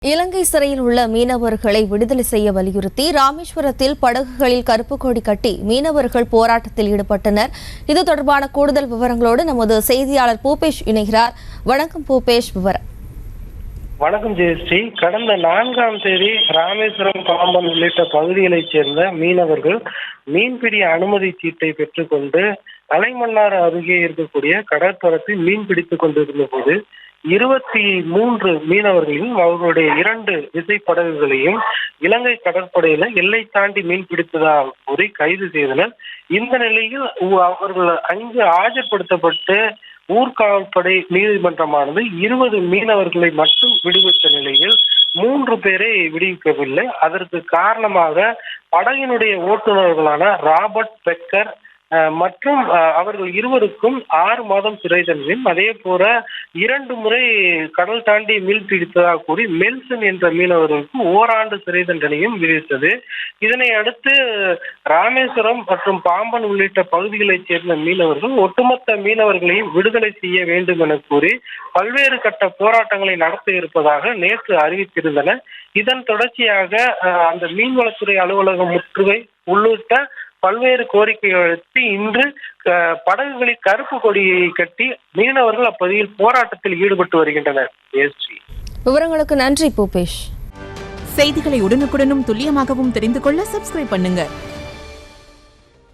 இலங்கை சிறையில் உள்ள மீனவர்களை விடுதலை செய்ய வலியுறுத்தி ராமேஸ்வரத்தில் படகுகளில் கருப்பு கொடி கட்டி மீனவர்கள் போராட்டத்தில் ஈடுபட்டனர். இது தொடர்பான கூடுதல் விவரங்களோடு நமது செய்தியாளர் பூபேஷ் இணைகிறார். வணக்கம் பூபேஷ், விவரம். வணக்கம் ஜெயஸ்ரீ. கடந்த 4ஆம் தேதி ராமேஸ்வரம், பாம்பன் உள்ளிட்ட பகுதிகளைச் சேர்ந்த மீனவர்கள் மீன்பிடி அனுமதி சீட்டை பெற்றுக்கொண்டு அலைமன்னார் அருகே இருக்கக்கூடிய கடற்பரப்பில் மீன் பிடித்துக் கொண்டிருந்த போது 23 மீனவர்களையும் அவர்களுடைய 2 விசைப்படகுகளையும் இலங்கை கடற்படையில எல்லை தாண்டி மீன் பிடித்ததாக கூறி கைது செய்தனர். இந்த நிலையில் அவர்கள் அங்கு ஆஜர்படுத்தப்பட்டு ஊர்காவல்படை நீதிமன்றமானது 20 மீனவர்களை மட்டும் விடுவித்த நிலையில் 3 பேரை விடுவிக்கவில்லை. அதற்கு காரணமாக படகினுடைய ஓட்டுநர்களான ராபர்ட் பெக்கர் மற்றும் அவர்கள் இருவருக்கும் 6 மாதம் சிறை தண்டனையும், அதே போல 2 முறை கடல் தாண்டி மீன் பிடித்ததாக கூறி மெல்சன் என்ற மீனவர்களுக்கு ஓராண்டு சிறை தண்டனையும் விதித்தது. இதனை அடுத்து ராமேஸ்வரம் மற்றும் பாம்பன் உள்ளிட்ட பகுதிகளைச் சேர்ந்த மீனவர்கள் ஒட்டுமொத்த மீனவர்களையும் விடுதலை செய்ய வேண்டும் என கூறி பல்வேறு கட்ட போராட்டங்களை நடத்த இருப்பதாக நேற்று அறிவித்திருந்தனர். இதன் தொடர்ச்சியாக அந்த மீன்வளத்துறை அலுவலகம் முற்றுகை உள்ளிட்ட பல்வேறு கோரிக்கைகளை வைத்து இன்று படகுகளில் கருப்பு கொடியை கட்டி மீனவர்கள் அப்பகுதியில் போராட்டத்தில் ஈடுபட்டு வருகின்றனர். விவரங்களுக்கு நன்றி பூபேஷ். செய்திகளை உடனுக்குடனும் துல்லியமாகவும் தெரிந்து கொள்ள சப்ஸ்கிரைப் பண்ணுங்க.